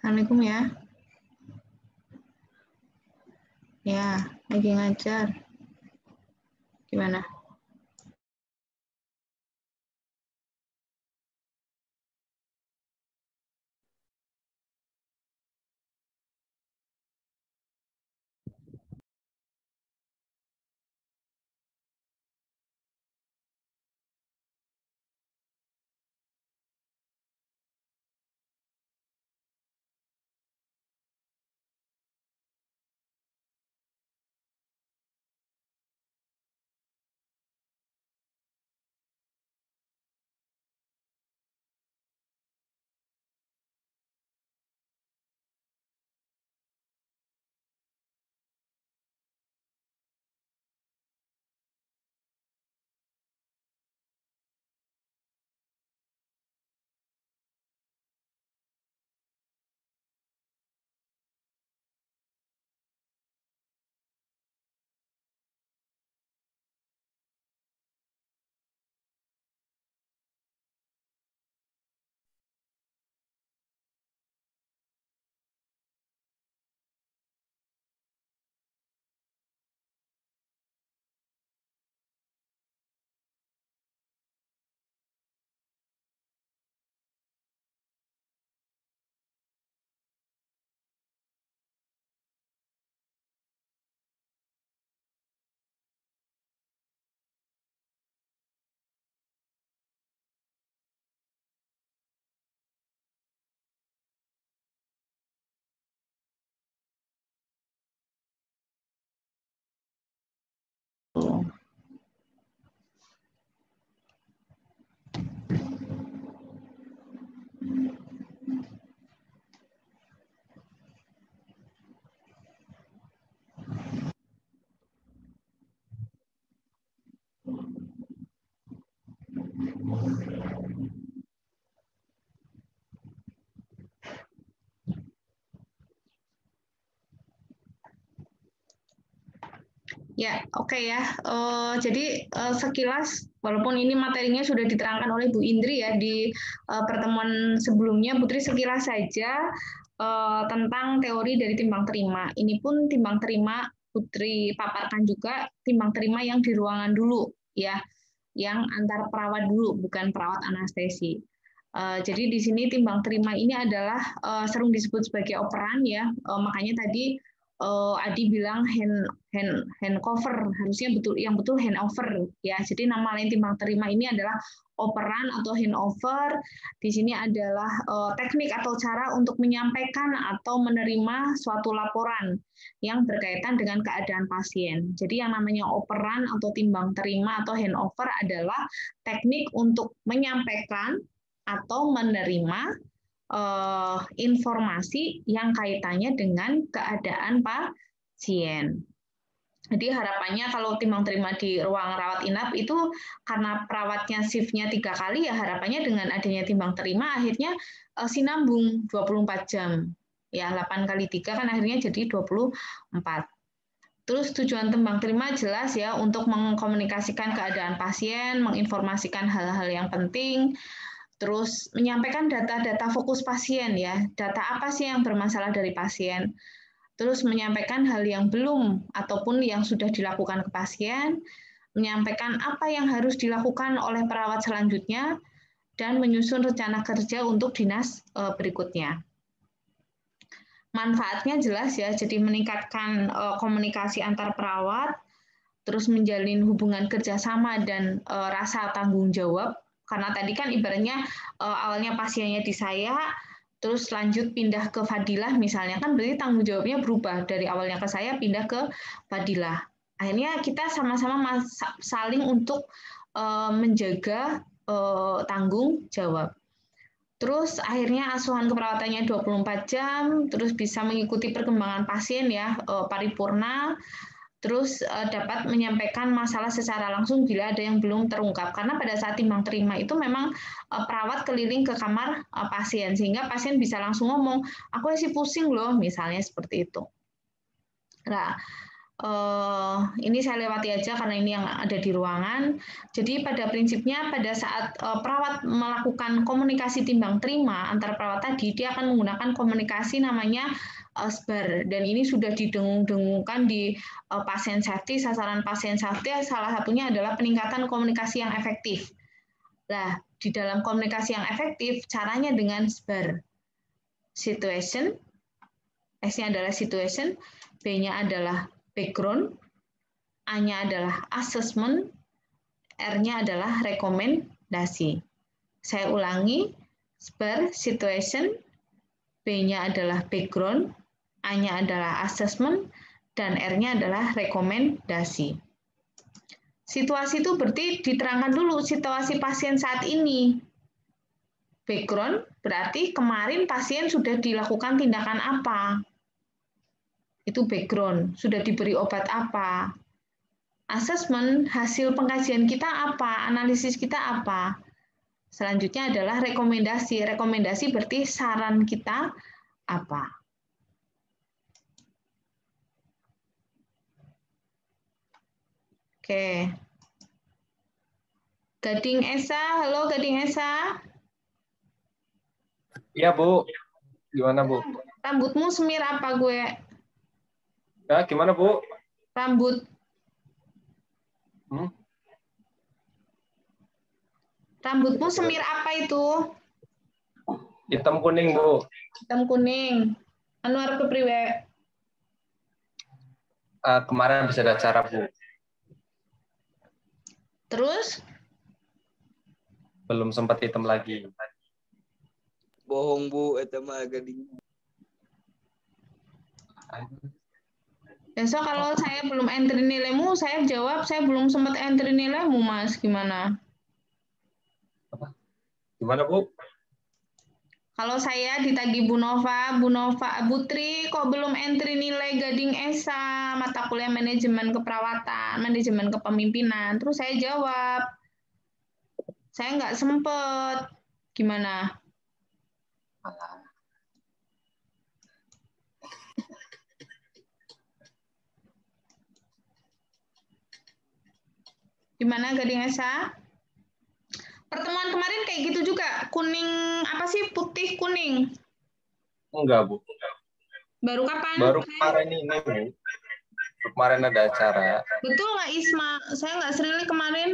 Assalamualaikum ya. Ya, lagi ngajar. Gimana? Ya, oke ya. Jadi sekilas, walaupun ini materinya sudah diterangkan oleh Bu Indri ya di pertemuan sebelumnya, Putri sekilas saja tentang teori dari timbang terima. Ini pun timbang terima Putri paparkan juga timbang terima yang di ruangan dulu ya, yang antar perawat dulu, bukan perawat anestesi. Jadi di sini timbang terima ini adalah sering disebut sebagai operan ya, makanya tadi Adi bilang hand cover, harusnya betul hand over ya. Jadi nama lain timbang terima ini adalah operan atau hand over. Di sini adalah teknik atau cara untuk menyampaikan atau menerima suatu laporan yang berkaitan dengan keadaan pasien. Jadi yang namanya operan atau timbang terima atau hand over adalah teknik untuk menyampaikan atau menerima informasi yang kaitannya dengan keadaan pasien. Jadi harapannya kalau timbang terima di ruang rawat inap itu karena perawatnya shift-nya 3 kali ya harapannya dengan adanya timbang terima akhirnya sinambung 24 jam. Ya 8 kali 3 kan akhirnya jadi 24. Terus tujuan timbang terima jelas ya untuk mengkomunikasikan keadaan pasien, menginformasikan hal-hal yang penting, terus menyampaikan data-data fokus pasien ya, data apa sih yang bermasalah dari pasien, terus menyampaikan hal yang belum ataupun yang sudah dilakukan ke pasien, menyampaikan apa yang harus dilakukan oleh perawat selanjutnya, dan menyusun rencana kerja untuk dinas berikutnya. Manfaatnya jelas ya, jadi meningkatkan komunikasi antar perawat, terus menjalin hubungan kerjasama dan rasa tanggung jawab. Karena tadi kan ibaratnya awalnya pasiennya di saya, terus lanjut pindah ke Fadilah misalnya, kan berarti tanggung jawabnya berubah dari awalnya ke saya pindah ke Fadilah. Akhirnya kita sama-sama saling untuk menjaga tanggung jawab. Terus akhirnya asuhan keperawatannya 24 jam, terus bisa mengikuti perkembangan pasien ya, paripurna, terus dapat menyampaikan masalah secara langsung bila ada yang belum terungkap. Karena pada saat timbang terima itu memang perawat keliling ke kamar pasien, sehingga pasien bisa langsung ngomong, aku masih pusing loh, misalnya seperti itu. Nah, Ini saya lewati aja karena ini yang ada di ruangan. Jadi pada prinsipnya pada saat perawat melakukan komunikasi timbang terima antara perawat tadi, dia akan menggunakan komunikasi namanya SBAR, dan ini sudah didengung-dengungkan di pasien safety. Sasaran pasien safety salah satunya adalah peningkatan komunikasi yang efektif. Nah, di dalam komunikasi yang efektif caranya dengan SBAR. Situation, S-nya adalah situation, B-nya adalah background, A-nya adalah assessment, R-nya adalah rekomendasi. Saya ulangi, SBAR, situation, B-nya adalah background, A-nya adalah assessment, dan R-nya adalah rekomendasi. Situasi itu berarti diterangkan dulu situasi pasien saat ini. Background berarti kemarin pasien sudah dilakukan tindakan apa. Itu background, sudah diberi obat apa. Assessment, hasil pengkajian kita apa, analisis kita apa. Selanjutnya adalah rekomendasi. Rekomendasi berarti saran kita apa. Oke. Gading Esa, halo Gading Esa. Iya, Bu. Gimana, Bu? Rambutmu semir apa gue? Ya, gimana, Bu? Rambut. Rambutmu semir apa itu? Hitam kuning, Bu. Hitam kuning. Anwar kepriwe? Kemarin bisa ada acara, Bu. Terus? Belum sempat hitam lagi. Bohong, Bu, eta mah gading. Besok kalau saya belum entry nilaimu, saya jawab saya belum sempat entry nilaimu, Mas. Gimana? Apa? Gimana, Bu? Kalau saya ditagih Bu Nova, Putri, kok belum entry nilai Gading Esa, mata kuliah manajemen keperawatan, manajemen kepemimpinan. Terus saya jawab, saya nggak sempet. Gimana? Gimana Gading Esa? Pertemuan kemarin kayak gitu juga, kuning apa sih, putih kuning? Enggak, Bu. Baru kapan? Baru kemarin ini, Bu. Kemarin ada acara. Betul nggak Isma? Saya nggak serili kemarin.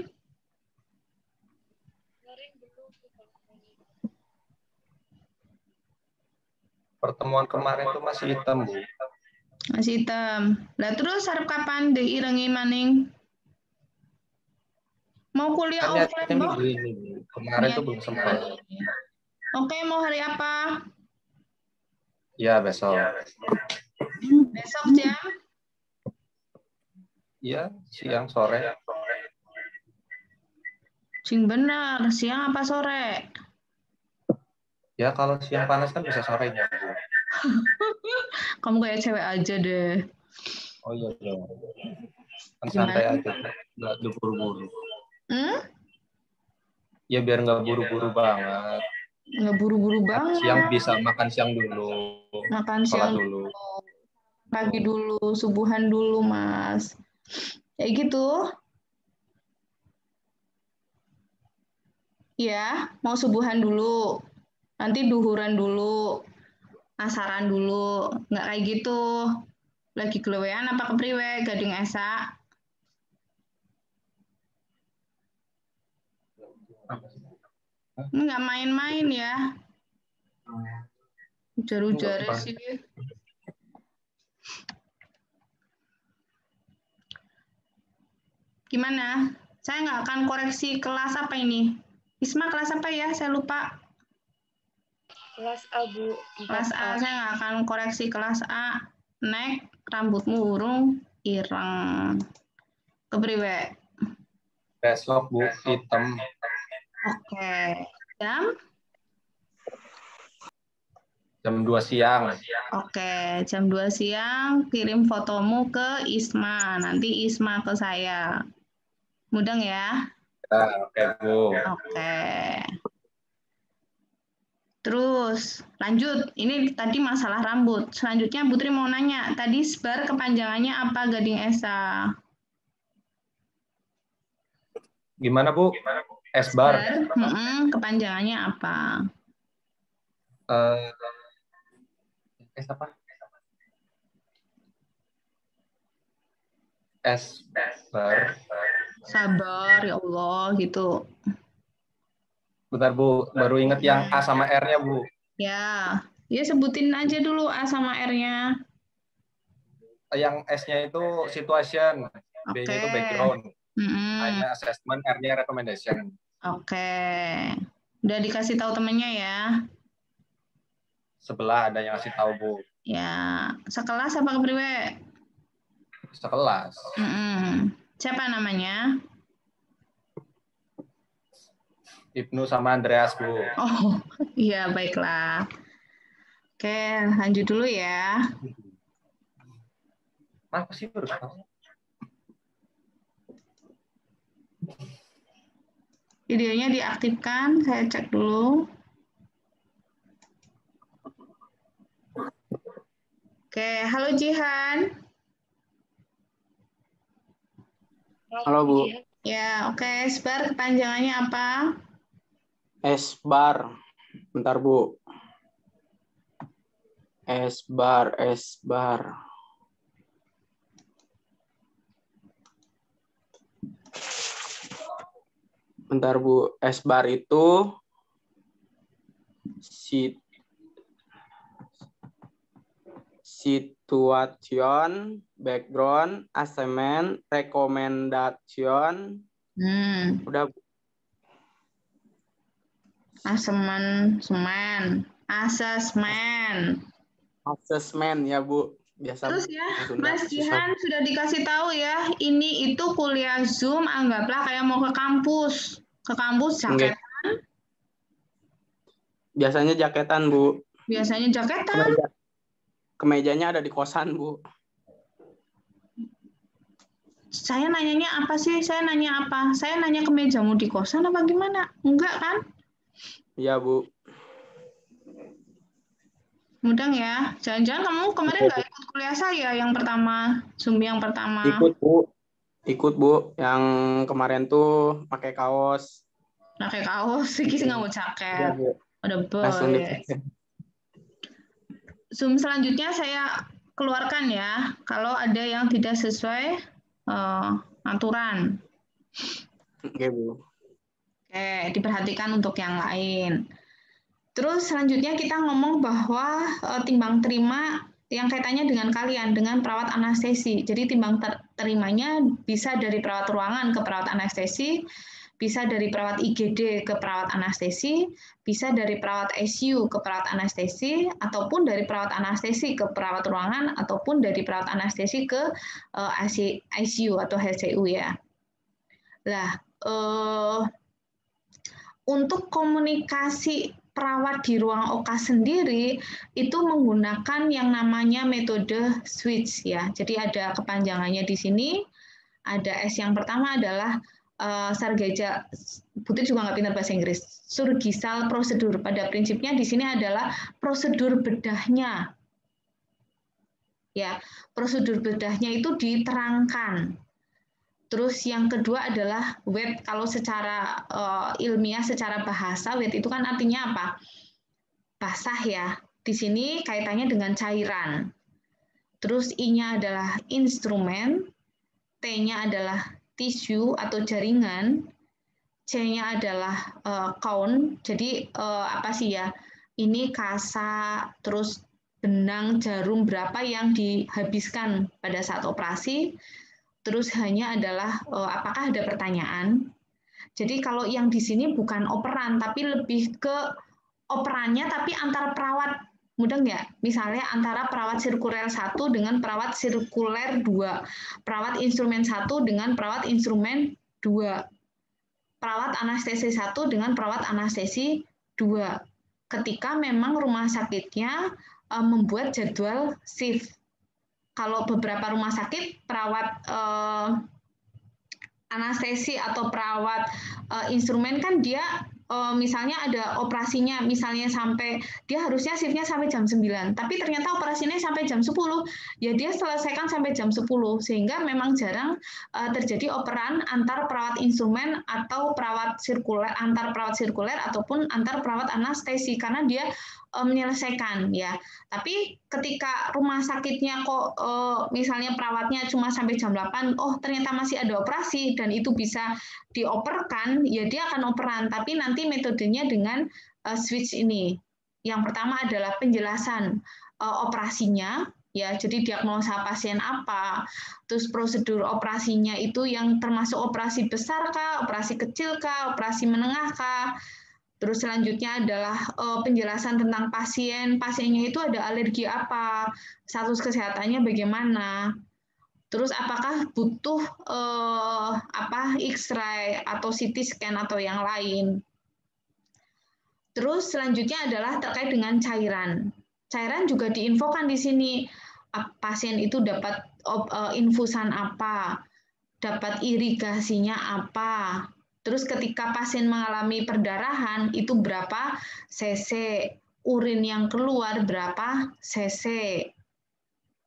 Pertemuan kemarin itu masih hitam, Bu. Masih hitam. Lah terus harap kapan diirengi maning? Mau kuliah offline, Boh? Kemarin tuh belum sempat. Oke, mau hari apa? Ya, besok. Besok jam? Iya, siang, sore. Sing benar, siang apa sore? Ya, kalau siang panas kan bisa sorenya, Bu. Kamu kayak cewek aja deh. Oh iya, iya. Kan santai aja, nggak buru-buru. Ya biar nggak buru-buru banget. Nggak buru-buru banget. Siang bisa makan siang dulu. Makan siang dulu. Pagi dulu, subuhan dulu, Mas. Kayak gitu. Ya, mau subuhan dulu. Nanti duhuran dulu. Asaran dulu. Nggak kayak gitu. Lagi gelewean apa kepriwe, Gading Esa? Nggak main-main ya. Ujar-ujar sih. Gimana? Saya nggak akan koreksi kelas apa ini. Isma kelas apa ya? Saya lupa. Kelas A, Bu. Kelas A. Saya nggak akan koreksi kelas A. Nek, rambutmu urung ireng. Kepriwe? Besok, Bu, hitam. Oke. Jam? Jam 2 siang. Oke, jam 2 siang kirim fotomu ke Isma. Nanti Isma ke saya. Mudeng ya? Ya, oke, Bu. Oke. Terus lanjut, ini tadi masalah rambut. Selanjutnya Putri mau nanya, tadi SBAR kepanjangannya apa Gading Esa? Gimana Bu? S-bar. Kepanjangannya apa? Apa? S-bar. Sabar ya Allah gitu. Bentar Bu, baru inget yang A sama R-nya Bu. Ya, sebutin aja dulu A sama R-nya. Yang S-nya itu situation, B-nya itu background, A-nya assessment, R-nya recommendation. Oke. Udah dikasih tahu temennya ya? Sebelah ada yang ngasih tahu Bu. Ya, sekelas apa kepriwe? Sekelas. Siapa namanya? Ibnu sama Andreas Bu. Oh, iya baiklah. Oke, lanjut dulu ya. Apa sih baru? Videonya diaktifkan, saya cek dulu. Oke, halo Jihan. Halo Bu. Ya, oke. SBAR kepanjangannya apa? S-bar. Bentar Bu. S-bar. Bentar Bu. S-bar itu situation, background, assessment, recommendation. Udah Bu. Assessment ya Bu. Biasa. Terus ya, Mas Jihan sudah dikasih tahu ya, ini itu kuliah Zoom, anggaplah kayak mau ke kampus. Ke kampus jaketan. Biasanya jaketan Bu. Biasanya jaketan. Kemejanya ada di kosan Bu. Saya nanyanya apa sih? Saya nanya apa? Saya nanya kemejamu di kosan apa gimana? Enggak kan? Iya Bu. Mudang ya. Jangan-jangan kamu kemarin nggak ikut kuliah saya yang pertama, Zoom yang pertama. Ikut Bu. Ikut Bu. Yang kemarin tuh pakai kaos. Pakai kaos, sih nggak mau jaket. Udah boleh. Zoom selanjutnya saya keluarkan ya. Kalau ada yang tidak sesuai aturan. Oke Bu. Oke, diperhatikan untuk yang lain. Terus selanjutnya kita ngomong bahwa timbang terima yang kaitannya dengan kalian, dengan perawat anestesi. Jadi timbang terimanya bisa dari perawat ruangan ke perawat anestesi, bisa dari perawat IGD ke perawat anestesi, bisa dari perawat ICU ke perawat anestesi, ataupun dari perawat anestesi ke perawat ruangan, ataupun dari perawat anestesi ke ICU atau HCU ya. Nah, untuk komunikasi perawat di ruang OK sendiri itu menggunakan yang namanya metode switch ya. Jadi ada kepanjangannya di sini. Ada S yang pertama adalah Sargeja. Putri juga nggak pintar bahasa Inggris. Surgical prosedur. Pada prinsipnya di sini adalah prosedur bedahnya. Ya, prosedur bedahnya itu diterangkan. Terus yang kedua adalah wet. Kalau secara ilmiah, secara bahasa, wet itu kan artinya apa? Basah ya. Di sini kaitannya dengan cairan. Terus I-nya adalah instrumen, T-nya adalah tisu atau jaringan, C-nya adalah count. Jadi apa sih ya? Ini kasa, terus benang, jarum berapa yang dihabiskan pada saat operasi. Terus hanya adalah apakah ada pertanyaan. Jadi kalau yang di sini bukan operan, tapi lebih ke operannya tapi antar perawat. Mudah nggak? Misalnya antara perawat sirkuler 1 dengan perawat sirkuler 2. Perawat instrumen 1 dengan perawat instrumen 2. Perawat anestesi 1 dengan perawat anestesi 2. Ketika memang rumah sakitnya membuat jadwal shift. Kalau beberapa rumah sakit perawat anestesi atau perawat instrumen kan dia misalnya ada operasinya, misalnya sampai dia harusnya shiftnya sampai jam 9, tapi ternyata operasinya sampai jam 10, ya dia selesaikan sampai jam 10, sehingga memang jarang terjadi operan antar perawat instrumen atau perawat sirkuler, antar perawat sirkuler ataupun antar perawat anestesi, karena dia menyelesaikan ya. Tapi ketika rumah sakitnya kok misalnya perawatnya cuma sampai jam 8, oh ternyata masih ada operasi dan itu bisa dioperkan, ya dia akan operan, tapi nanti metodenya dengan switch ini. Yang pertama adalah penjelasan operasinya, ya, jadi diagnosa pasien apa, terus prosedur operasinya itu yang termasuk operasi besar kah, operasi kecil kah, operasi menengah kah. Terus selanjutnya adalah penjelasan tentang pasiennya itu ada alergi apa, status kesehatannya bagaimana. Terus apakah butuh X-ray atau CT scan atau yang lain. Terus selanjutnya adalah terkait dengan cairan. Cairan juga diinfokan di sini. Pasien itu dapat infusan apa, dapat irigasinya apa. Terus ketika pasien mengalami perdarahan itu berapa cc, urin yang keluar berapa cc.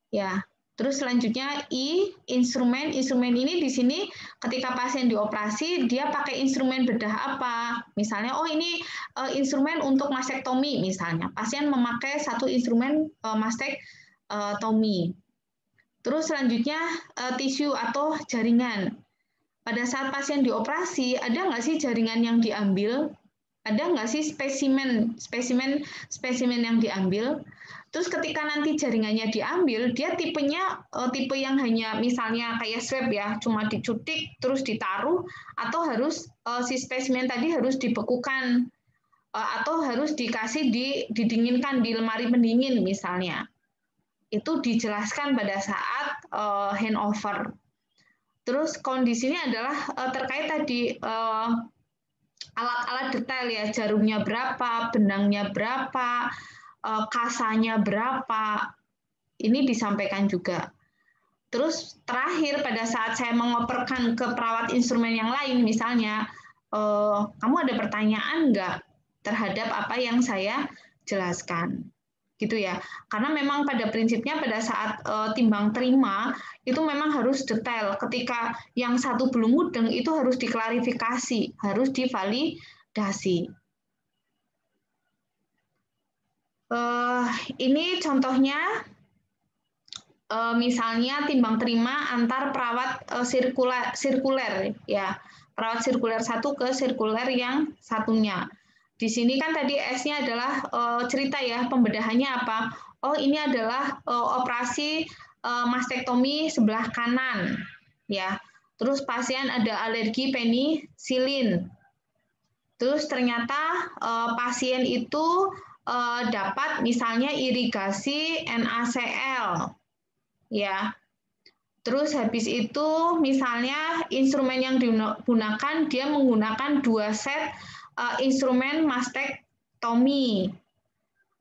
Ya. Terus selanjutnya instrumen ini di sini ketika pasien dioperasi dia pakai instrumen bedah apa? Misalnya ini instrumen untuk mastektomi misalnya. Pasien memakai satu instrumen mastektomi. Terus selanjutnya tisu atau jaringan. Pada saat pasien dioperasi, ada nggak sih jaringan yang diambil? Ada nggak sih spesimen yang diambil? Terus ketika nanti jaringannya diambil, dia tipenya tipe yang hanya misalnya kayak swab ya, cuma dicutik terus ditaruh, atau harus si spesimen tadi harus dibekukan atau harus dikasih didinginkan di lemari pendingin misalnya. Itu dijelaskan pada saat handover. Terus kondisinya adalah terkait tadi alat-alat detail ya, jarumnya berapa, benangnya berapa, kasanya berapa, ini disampaikan juga. Terus terakhir pada saat saya mengoperkan ke perawat instrumen yang lain, misalnya, kamu ada pertanyaan nggak terhadap apa yang saya jelaskan? Gitu ya, karena memang pada prinsipnya pada saat timbang terima itu memang harus detail. Ketika yang satu belum mudeng itu harus diklarifikasi, harus divalidasi. Ini contohnya, misalnya timbang terima antar perawat sirkuler ya, perawat sirkuler satu ke sirkuler yang satunya. Di sini kan tadi S-nya adalah cerita ya, pembedahannya apa? Oh, ini adalah operasi mastektomi sebelah kanan, ya. Terus pasien ada alergi penisilin. Terus ternyata pasien itu dapat misalnya irigasi NaCl, ya. Terus habis itu misalnya instrumen yang digunakan dia menggunakan 2 set instrumen mastektomi.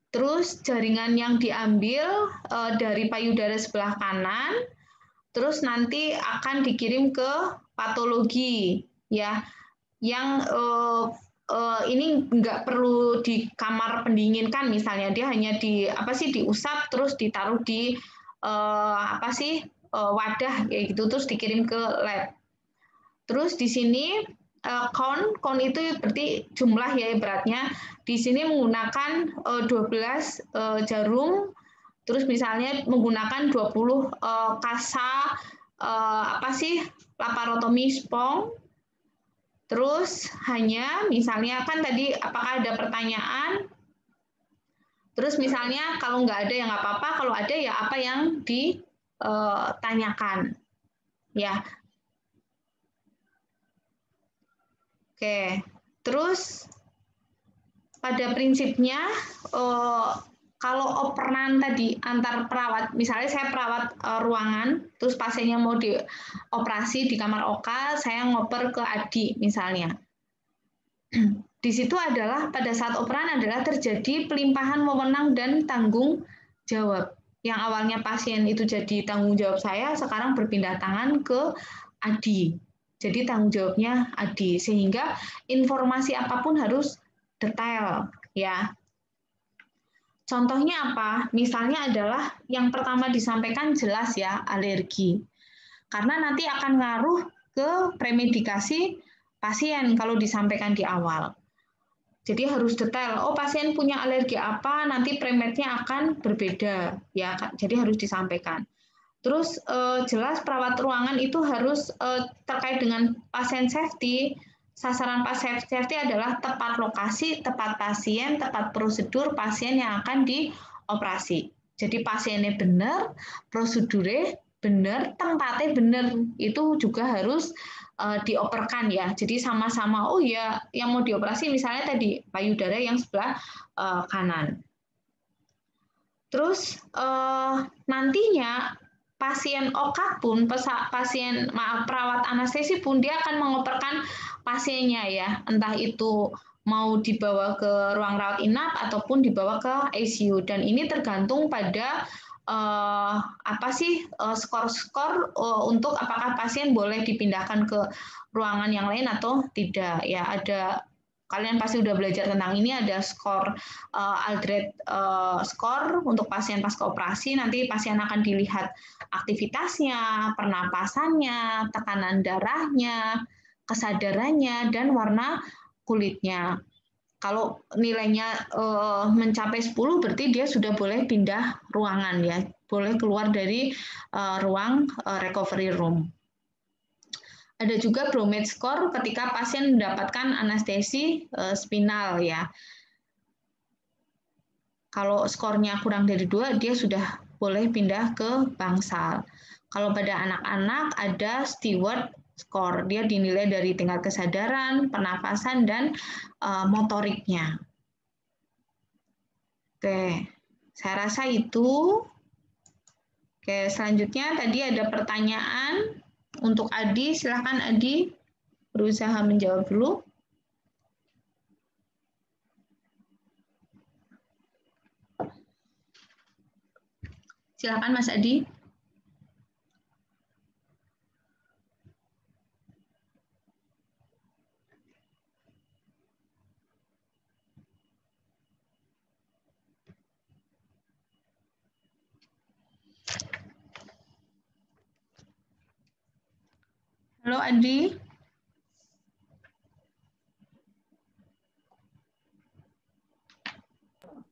Terus jaringan yang diambil dari payudara sebelah kanan, terus nanti akan dikirim ke patologi, ya. Yang ini nggak perlu di kamar pendingin kan, misalnya dia hanya diusap terus ditaruh di wadah kayak gitu, terus dikirim ke lab. Terus di sini count itu berarti jumlah ya ibaratnya. Di sini menggunakan 12 jarum, terus misalnya menggunakan 20 kasa laparotomi spong. Terus hanya misalnya kan tadi apakah ada pertanyaan? Terus misalnya kalau nggak ada ya nggak apa-apa, kalau ada ya apa yang ditanyakan. Ya. Oke, terus pada prinsipnya kalau operan tadi antar perawat, misalnya saya perawat ruangan, terus pasiennya mau dioperasi di kamar OK, saya ngoper ke Adi misalnya. Di situ adalah pada saat operan adalah terjadi pelimpahan wewenang dan tanggung jawab. Yang awalnya pasien itu jadi tanggung jawab saya, sekarang berpindah tangan ke Adi. Jadi tanggung jawabnya Adi, sehingga informasi apapun harus detail ya. Contohnya apa? Misalnya adalah yang pertama disampaikan jelas ya, alergi. Karena nanti akan ngaruh ke premedikasi pasien kalau disampaikan di awal. Jadi harus detail. Oh, pasien punya alergi apa, nanti premednya akan berbeda ya. Jadi harus disampaikan. Terus jelas perawat ruangan itu harus terkait dengan pasien safety. Sasaran pasien safety adalah tepat lokasi, tepat pasien, tepat prosedur pasien yang akan dioperasi. Jadi pasiennya benar, prosedurnya benar, tempatnya benar. Itu juga harus dioperkan ya. Jadi sama-sama, oh ya yang mau dioperasi misalnya tadi payudara yang sebelah kanan. Terus nantinya pasien OK pun, perawat anestesi pun dia akan mengoperkan pasiennya ya, entah itu mau dibawa ke ruang rawat inap ataupun dibawa ke ICU, dan ini tergantung pada skor-skor untuk apakah pasien boleh dipindahkan ke ruangan yang lain atau tidak ya. Ada, kalian pasti udah belajar tentang ini, ada skor Aldred skor untuk pasien pasca operasi. Nanti pasien akan dilihat aktivitasnya, pernapasannya, tekanan darahnya, kesadarannya, dan warna kulitnya. Kalau nilainya mencapai 10 berarti dia sudah boleh pindah ruangan ya, boleh keluar dari ruang recovery room. Ada juga Bromide score ketika pasien mendapatkan anestesi spinal ya. Kalau skornya kurang dari 2, dia sudah boleh pindah ke bangsal. Kalau pada anak-anak ada Stewart score, dia dinilai dari tingkat kesadaran, pernafasan, dan motoriknya. Oke, saya rasa itu. Oke, selanjutnya tadi ada pertanyaan untuk Adi. Silakan Adi berusaha menjawab dulu. Silakan Mas Adi. Halo Adi.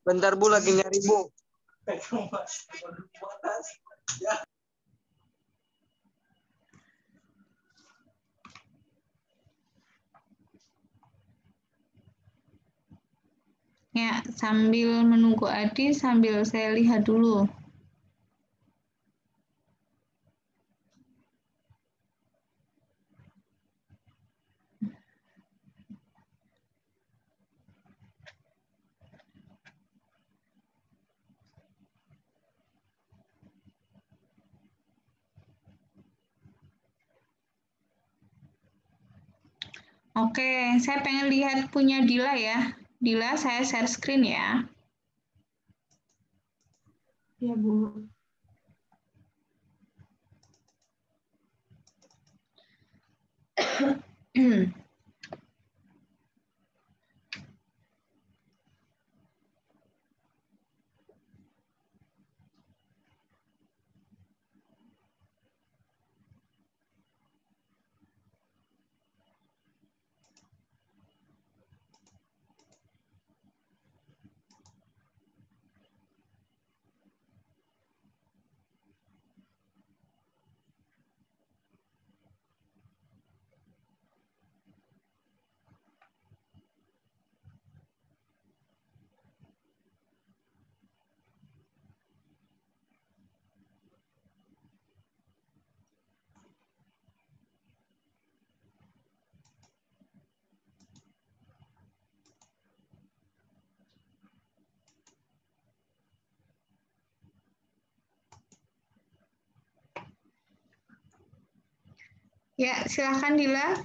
Bentar Bu, lagi nyari Bu. Ya, sambil menunggu Adi, sambil saya lihat dulu. Oke, saya pengen lihat punya Dila ya. Dila, saya share screen ya. Ya, Bu. Ya, silakan Dila.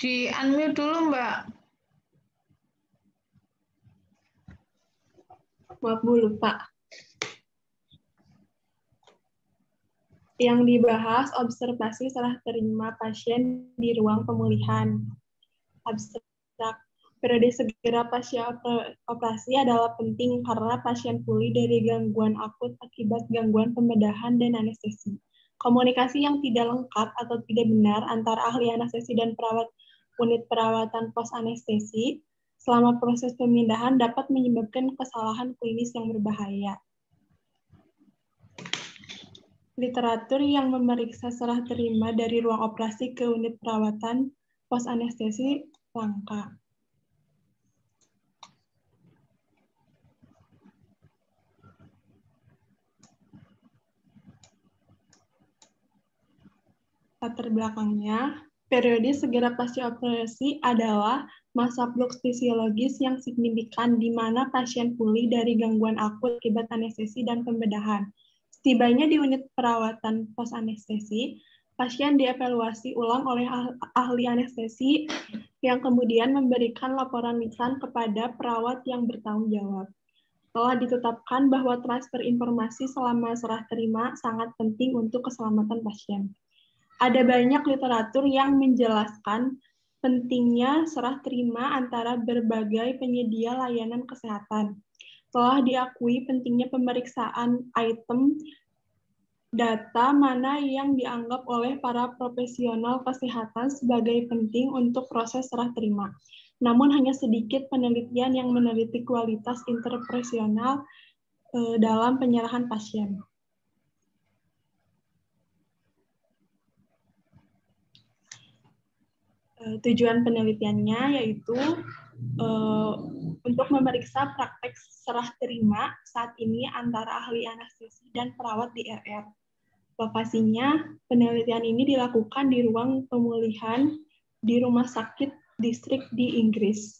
Di unmute dulu, Mbak. Maaf Bu, lupa. Yang dibahas observasi serah terima pasien di ruang pemulihan. Abstrak. Periode segera pasca operasi adalah penting karena pasien pulih dari gangguan akut akibat gangguan pembedahan dan anestesi. Komunikasi yang tidak lengkap atau tidak benar antara ahli anestesi dan perawat unit perawatan pos anestesi selama proses pemindahan dapat menyebabkan kesalahan klinis yang berbahaya. Literatur yang memeriksa serah terima dari ruang operasi ke unit perawatan pos anestesi langka. Latar belakangnya, periode segera pasca operasi adalah masa flux fisiologis yang signifikan di mana pasien pulih dari gangguan akut akibat anestesi dan pembedahan. Setibanya di unit perawatan pos anestesi, pasien dievaluasi ulang oleh ahli anestesi yang kemudian memberikan laporan lisan kepada perawat yang bertanggung jawab. Telah ditetapkan bahwa transfer informasi selama serah terima sangat penting untuk keselamatan pasien. Ada banyak literatur yang menjelaskan pentingnya serah terima antara berbagai penyedia layanan kesehatan. Telah diakui pentingnya pemeriksaan item data mana yang dianggap oleh para profesional kesehatan sebagai penting untuk proses serah terima. Namun hanya sedikit penelitian yang meneliti kualitas interpersonal dalam penyerahan pasien. Tujuan penelitiannya yaitu untuk memeriksa praktek serah terima saat ini antara ahli anestesi dan perawat di RR. Lokasinya, penelitian ini dilakukan di ruang pemulihan di rumah sakit distrik di Inggris.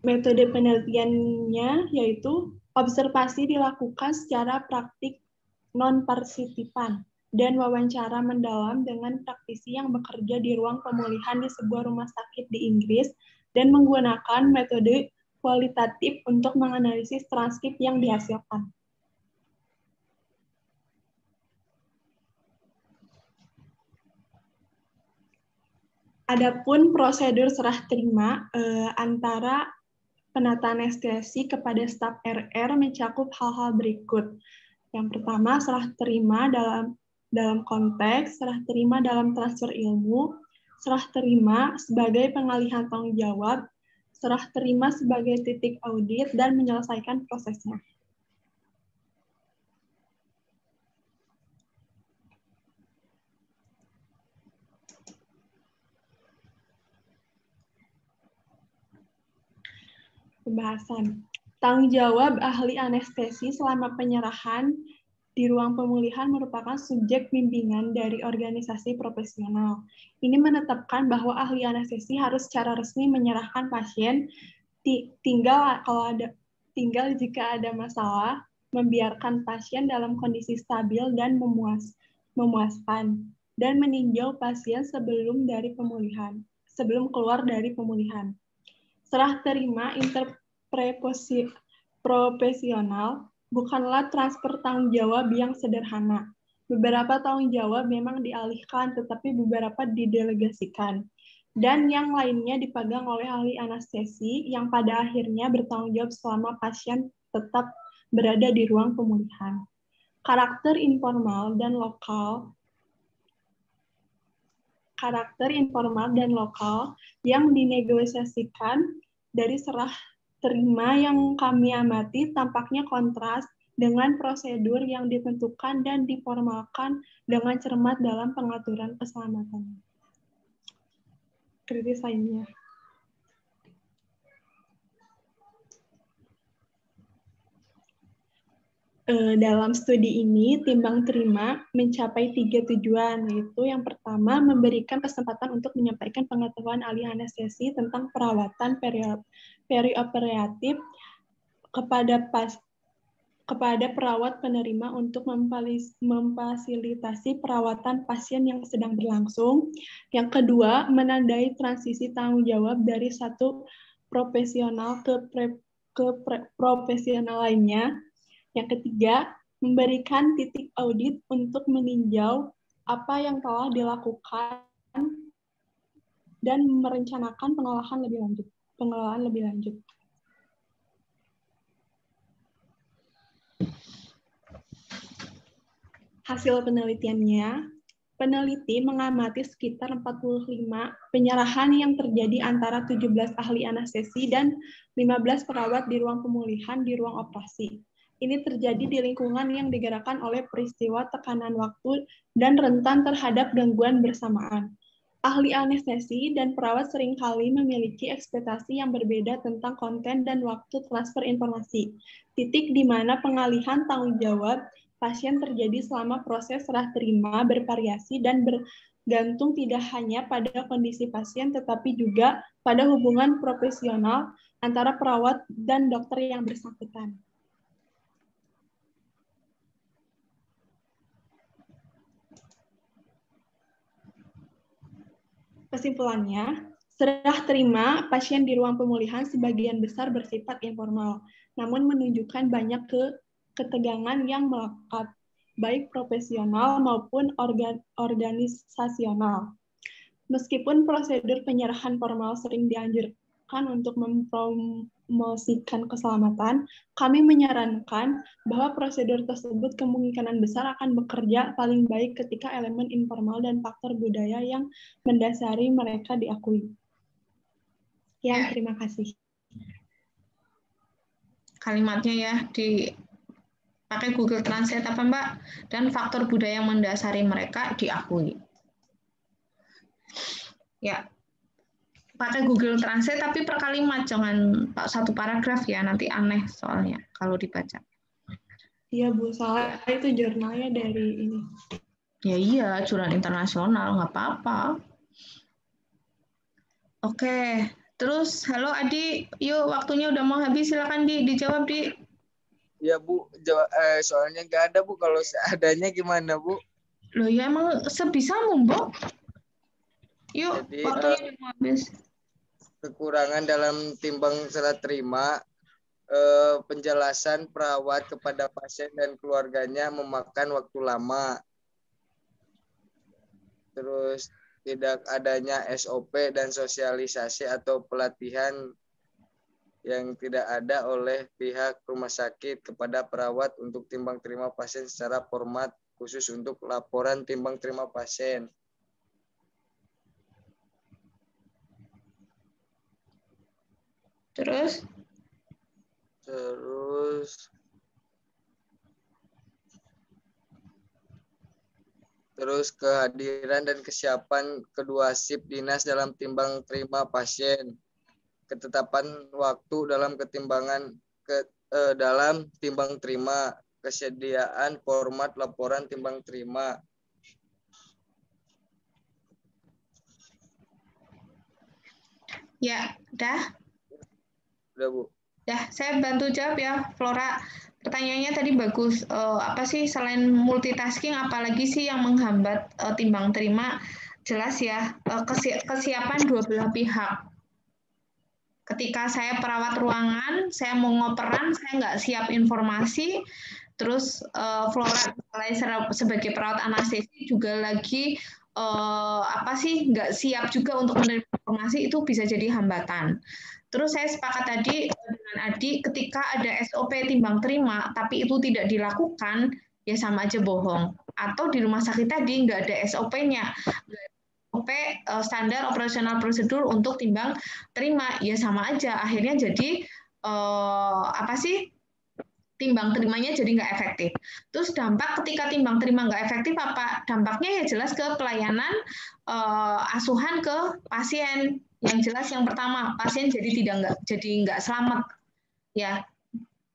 Metode penelitiannya yaitu observasi dilakukan secara praktik non-partisipan dan wawancara mendalam dengan praktisi yang bekerja di ruang pemulihan di sebuah rumah sakit di Inggris dan menggunakan metode kualitatif untuk menganalisis transkrip yang dihasilkan. Adapun prosedur serah terima antara penata anestesi kepada staf RR mencakup hal-hal berikut. Yang pertama, serah terima dalam konteks, serah terima dalam transfer ilmu, serah terima sebagai pengalihan tanggung jawab, serah terima sebagai titik audit, dan menyelesaikan prosesnya. Pembahasan. Tanggung jawab ahli anestesi selama penyerahan di ruang pemulihan merupakan subjek bimbingan dari organisasi profesional. Ini menetapkan bahwa ahli anestesi harus secara resmi menyerahkan pasien, tinggal jika ada masalah, membiarkan pasien dalam kondisi stabil dan memuaskan, dan meninjau pasien sebelum keluar dari pemulihan. Serah terima interprofesional bukanlah transfer tanggung jawab yang sederhana. Beberapa tanggung jawab memang dialihkan, tetapi beberapa didelegasikan. Dan yang lainnya dipegang oleh ahli anestesi yang pada akhirnya bertanggung jawab selama pasien tetap berada di ruang pemulihan. Karakter informal dan lokal yang dinegosiasikan dari serah terima yang kami amati tampaknya kontras dengan prosedur yang ditentukan dan diformalkan dengan cermat dalam pengaturan keselamatan. Kritis lainnya. Dalam studi ini, timbang terima mencapai 3 tujuan, yaitu yang pertama, memberikan kesempatan untuk menyampaikan pengetahuan ahli anestesi tentang perawatan perioperatif kepada perawat penerima untuk memfasilitasi perawatan pasien yang sedang berlangsung. Yang kedua, menandai transisi tanggung jawab dari satu profesional ke profesional lainnya. Yang ketiga, memberikan titik audit untuk meninjau apa yang telah dilakukan dan merencanakan pengelolaan lebih lanjut. Hasil penelitiannya, peneliti mengamati sekitar 45 penyerahan yang terjadi antara 17 ahli anestesi dan 15 perawat di ruang pemulihan di ruang operasi. Ini terjadi di lingkungan yang digerakkan oleh peristiwa tekanan waktu dan rentan terhadap gangguan bersamaan. Ahli anestesi dan perawat seringkali memiliki ekspektasi yang berbeda tentang konten dan waktu transfer informasi. Titik di mana pengalihan tanggung jawab pasien terjadi selama proses serah terima bervariasi dan bergantung tidak hanya pada kondisi pasien, tetapi juga pada hubungan profesional antara perawat dan dokter yang bersangkutan. Kesimpulannya, serah terima pasien di ruang pemulihan sebagian besar bersifat informal, namun menunjukkan banyak ketegangan yang melekat, baik profesional maupun organisasional. Meskipun prosedur penyerahan formal sering dianjurkan untuk mempromosikan keselamatan, kami menyarankan bahwa prosedur tersebut kemungkinan besar akan bekerja paling baik ketika elemen informal dan faktor budaya yang mendasari mereka diakui. Ya, terima kasih. Kalimatnya ya pakai Google Translate apa Mbak? Dan faktor budaya yang mendasari mereka diakui. Ya, pakai Google Translate tapi per kalimat, jangan satu paragraf ya, nanti aneh soalnya kalau dibaca. Iya Bu, soalnya itu jurnalnya dari ini. Ya iya, jurnal internasional, nggak apa-apa. Oke, terus halo Adi, yuk waktunya udah mau habis, silakan dijawab Di. Ya Bu, soalnya nggak ada Bu, kalau seadanya gimana Bu? Loh ya emang sebisamu Mbok. Yuk, jadi, waktunya udah mau habis. Kekurangan dalam timbang serah terima, penjelasan perawat kepada pasien dan keluarganya memakan waktu lama. Terus tidak adanya SOP dan sosialisasi atau pelatihan yang tidak ada oleh pihak rumah sakit kepada perawat untuk timbang terima pasien secara format khusus untuk laporan timbang terima pasien. Terus kehadiran dan kesiapan kedua sip dinas dalam timbang terima pasien, ketetapan waktu dalam dalam timbang terima, kesediaan format laporan timbang terima. ya, udah. Udah Bu. Ya, saya bantu jawab ya, Flora. Pertanyaannya tadi bagus. Apa sih selain multitasking, apalagi sih yang menghambat timbang terima? Jelas ya, kesiapan dua belah pihak. Ketika saya perawat ruangan, saya mau ngoperan, saya nggak siap informasi. Terus Flora sebagai perawat anestesi juga lagi nggak siap juga untuk menerima informasi, itu bisa jadi hambatan. Terus saya sepakat tadi dengan Adi, ketika ada SOP timbang terima, tapi itu tidak dilakukan, ya sama aja bohong. Atau di rumah sakit tadi nggak ada SOP-nya, SOP standar operasional prosedur untuk timbang terima, ya sama aja. Akhirnya jadi timbang terimanya jadi nggak efektif. Terus dampak ketika timbang terima nggak efektif apa? Dampaknya ya jelas ke pelayanan asuhan ke pasien. Yang jelas yang pertama, pasien jadi nggak selamat, ya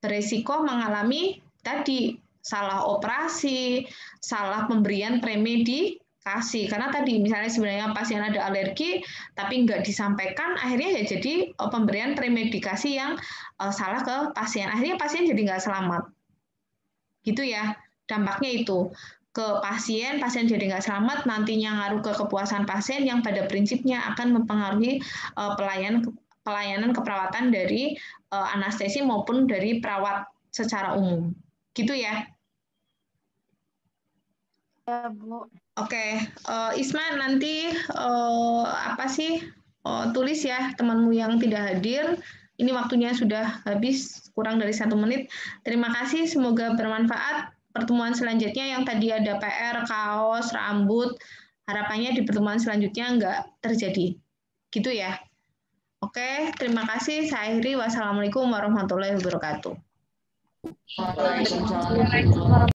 beresiko mengalami tadi salah operasi, salah pemberian premedikasi. Karena tadi misalnya sebenarnya pasien ada alergi, tapi nggak disampaikan, akhirnya ya jadi pemberian premedikasi yang salah ke pasien. Akhirnya pasien jadi nggak selamat. Gitu ya, dampaknya itu. Ke pasien jadi nggak selamat, nantinya ngaruh ke kepuasan pasien yang pada prinsipnya akan mempengaruhi pelayanan keperawatan dari anestesi maupun dari perawat secara umum. Gitu ya. Ya, Bu. Oke, Isma nanti tulis ya temanmu yang tidak hadir. Ini waktunya sudah habis, kurang dari 1 menit. Terima kasih, semoga bermanfaat. Pertemuan selanjutnya yang tadi ada PR, kaos, rambut, harapannya di pertemuan selanjutnya nggak terjadi. Gitu ya. Oke, terima kasih. Saya akhiri. Wassalamualaikum warahmatullahi wabarakatuh. Waalaikumsalam.